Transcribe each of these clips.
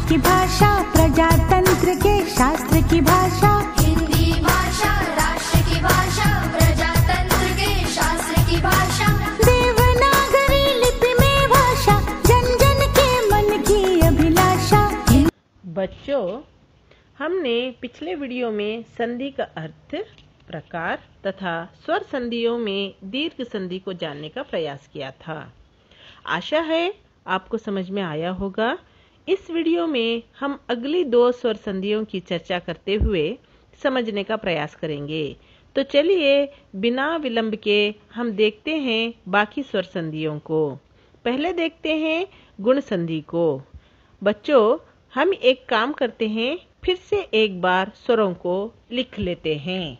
की भाषा, प्रजातंत्र के शास्त्र की भाषा। हिंदी भाषा राष्ट्र की भाषा, प्रजातंत्र के शास्त्र की भाषा। देवनागरी लिपि में भाषा, जन जन के मन की अभिलाषा। बच्चों, हमने पिछले वीडियो में संधि का अर्थ, प्रकार तथा स्वर संधियों में दीर्घ संधि को जानने का प्रयास किया था। आशा है आपको समझ में आया होगा। इस वीडियो में हम अगली 2 स्वर संधियों की चर्चा करते हुए समझने का प्रयास करेंगे। तो चलिए बिना विलंब के हम देखते हैं बाकी स्वर संधियों को। पहले देखते हैं गुण संधि को। बच्चों, हम एक काम करते हैं, फिर से एक बार स्वरों को लिख लेते हैं।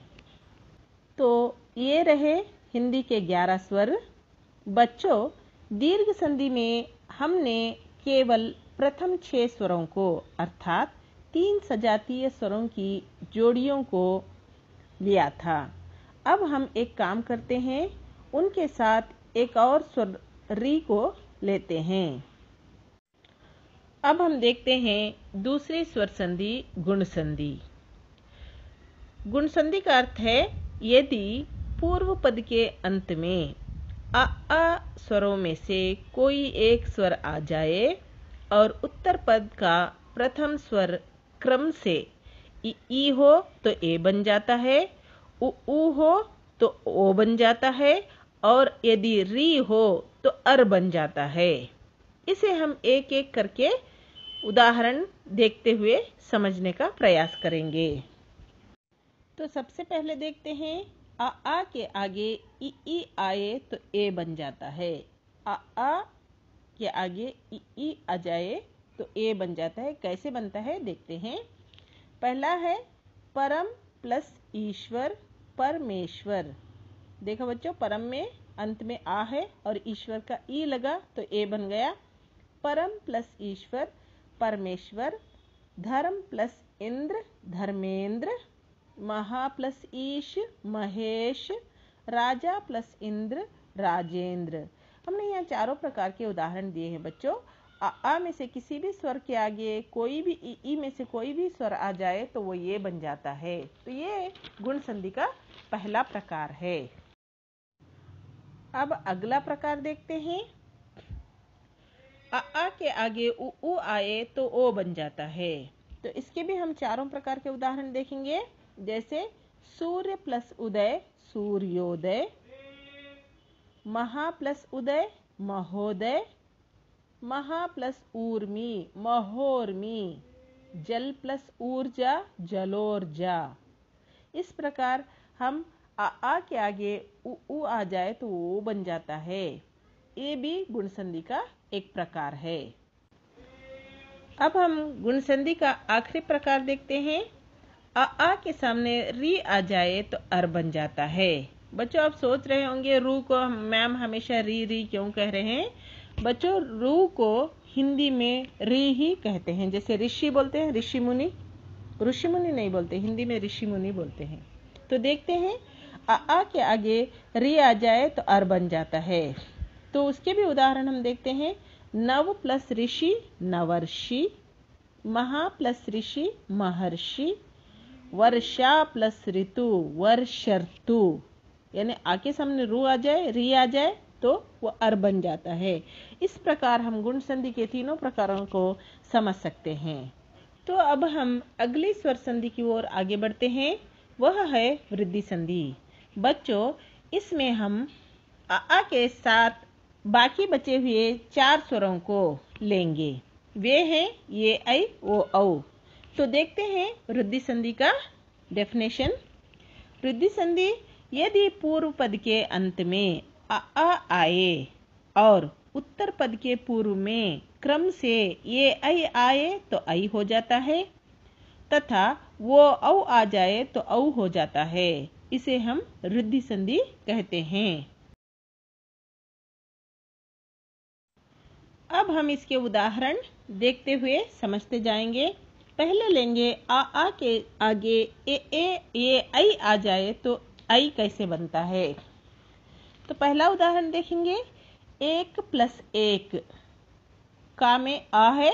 तो ये रहे हिंदी के 11 स्वर। बच्चों, दीर्घ संधि में हमने केवल प्रथम 6 स्वरों को अर्थात 3 सजातीय स्वरों की जोड़ियों को लिया था। अब हम एक काम करते हैं, उनके साथ एक और स्वर री को लेते हैं। अब हम देखते हैं दूसरी स्वर संधि गुण संधि। गुण संधि का अर्थ है यदि पूर्व पद के अंत में आ स्वरों में से कोई एक स्वर आ जाए और उत्तर पद का प्रथम स्वर क्रम से ई हो तो ए बन जाता है, उ हो तो ओ बन जाता है और यदि री हो तो अर बन जाता है। इसे हम एक एक करके उदाहरण देखते हुए समझने का प्रयास करेंगे। तो सबसे पहले देखते हैं, आ के आगे ई आए तो ए बन जाता है। आ के आगे ई आ जाए तो ए बन जाता है। कैसे बनता है देखते हैं। पहला है परम प्लस ईश्वर, परमेश्वर। देखो बच्चों, परम में अंत में आ है और ईश्वर का ई लगा तो ए बन गया। परम प्लस ईश्वर, परमेश्वर। धर्म प्लस इंद्र, धर्मेंद्र। महा प्लस ईश, महेश। राजा प्लस इंद्र, राजेंद्र। हमने यहाँ चारों प्रकार के उदाहरण दिए हैं बच्चों। आ में से किसी भी स्वर के आगे कोई भी ई में से कोई भी स्वर आ जाए तो वो ये बन जाता है। तो ये गुण संधि का पहला प्रकार है। अब अगला प्रकार देखते हैं। आ के आगे उ आए तो ओ बन जाता है। तो इसके भी हम चारों प्रकार के उदाहरण देखेंगे। जैसे सूर्य प्लस उदय, सूर्योदय। महा प्लस उदय, महोदय। महा प्लस ऊर्मी, महोर्मी। जल प्लस ऊर्जा, जलोर्जा। इस प्रकार हम आ के आगे उ आ जाए तो वो बन जाता है। ये भी गुण संधि का एक प्रकार है। अब हम गुण संधि का आखिरी प्रकार देखते हैं। आ के सामने री आ जाए तो अर बन जाता है। बच्चों, आप सोच रहे होंगे रू को मैम हमेशा री क्यों कह रहे हैं। बच्चों, रू को हिंदी में री ही कहते हैं। जैसे ऋषि बोलते हैं, ऋषि मुनि। ऋषि मुनि नहीं बोलते, हिंदी में ऋषि मुनि बोलते हैं। तो देखते हैं, आ के आगे री आ जाए तो अर बन जाता है। तो उसके भी उदाहरण हम देखते हैं। नव प्लस ऋषि, नवर्षि। महा प्लस ऋषि, महर्षि। वर्षा प्लस ऋतु, वर्षर्तु। यानी आके सामने रू आ जाए, री आ जाए तो वो अर बन जाता है। इस प्रकार हम गुण संधि के तीनों प्रकारों को समझ सकते हैं। तो अब हम अगली स्वर संधि की ओर आगे बढ़ते हैं। वह है वृद्धि संधि। बच्चों, इसमें हम आ के साथ बाकी बचे हुए 4 स्वरों को लेंगे। वे हैं ये ऐ ओ औ। तो देखते हैं वृद्धि संधि का डेफिनेशन। वृद्धि संधि यदि पूर्व पद के अंत में आ आए और उत्तर पद के पूर्व में क्रम से ये ऐ आए तो ऐ हो जाता है तथा वो औ आ जाए तो औ हो जाता है। इसे हम वृद्धि संधि कहते हैं। अब हम इसके उदाहरण देखते हुए समझते जाएंगे। पहले लेंगे आ के आगे ये ऐ आ जाए तो ऐ कैसे बनता है। तो पहला उदाहरण देखेंगे। 1 + 1 का में आ है,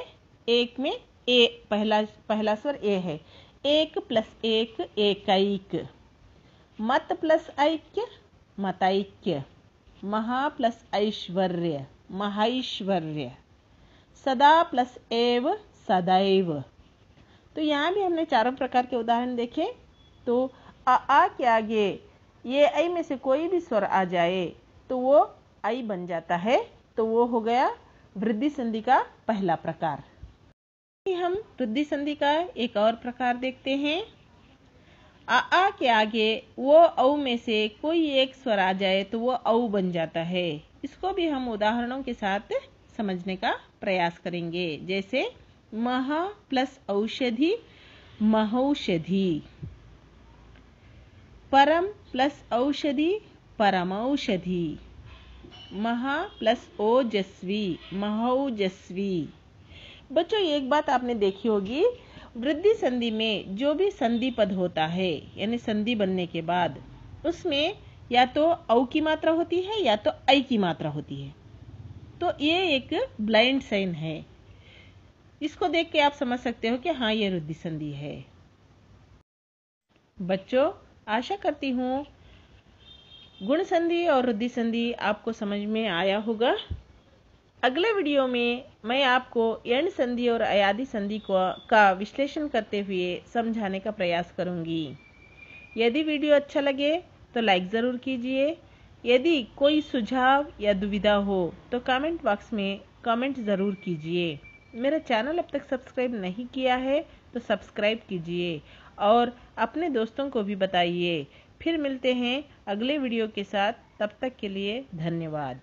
एक में ए, पहला स्वर ए है। एक प्लस एक एकैक, मत प्लस ऐक्य मतैक्य, महा प्लस ऐश्वर्य महैश्वर्य, सदा प्लस एव सदैव। तो यहाँ भी हमने चारों प्रकार के उदाहरण देखे। तो आ के आगे ये ऐ में से कोई भी स्वर आ जाए तो वो ऐ बन जाता है, तो वो हो गया वृद्धि संधि का पहला प्रकार। हम वृद्धि संधि का एक और प्रकार देखते हैं। आ के आगे वो औ में से कोई एक स्वर आ जाए तो वो औ बन जाता है। इसको भी हम उदाहरणों के साथ समझने का प्रयास करेंगे। जैसे महा प्लस औषधि महौषधि, परम प्लस औषधि परमौषधि, महा प्लस ओजस्वी महौजस्वी। बच्चों एक बात आपने देखी होगी, वृद्धि संधि में जो भी संधि पद होता है यानी संधि बनने के बाद उसमें या तो औ की मात्रा होती है या तो ऐ की मात्रा होती है। तो ये एक ब्लाइंड साइन है, इसको देख के आप समझ सकते हो कि हाँ ये वृद्धि संधि है। बच्चों आशा करती हूँ गुण संधि और वृद्धि संधि आपको समझ में आया होगा। अगले वीडियो में मैं आपको यण संधि और अयादि संधि का विश्लेषण करते हुए समझाने का प्रयास करूंगी। यदि वीडियो अच्छा लगे तो लाइक ज़रूर कीजिए। यदि कोई सुझाव या दुविधा हो तो कमेंट बॉक्स में कमेंट ज़रूर कीजिए। मेरा चैनल अब तक सब्सक्राइब नहीं किया है तो सब्सक्राइब कीजिए और अपने दोस्तों को भी बताइए। फिर मिलते हैं अगले वीडियो के साथ, तब तक के लिए धन्यवाद।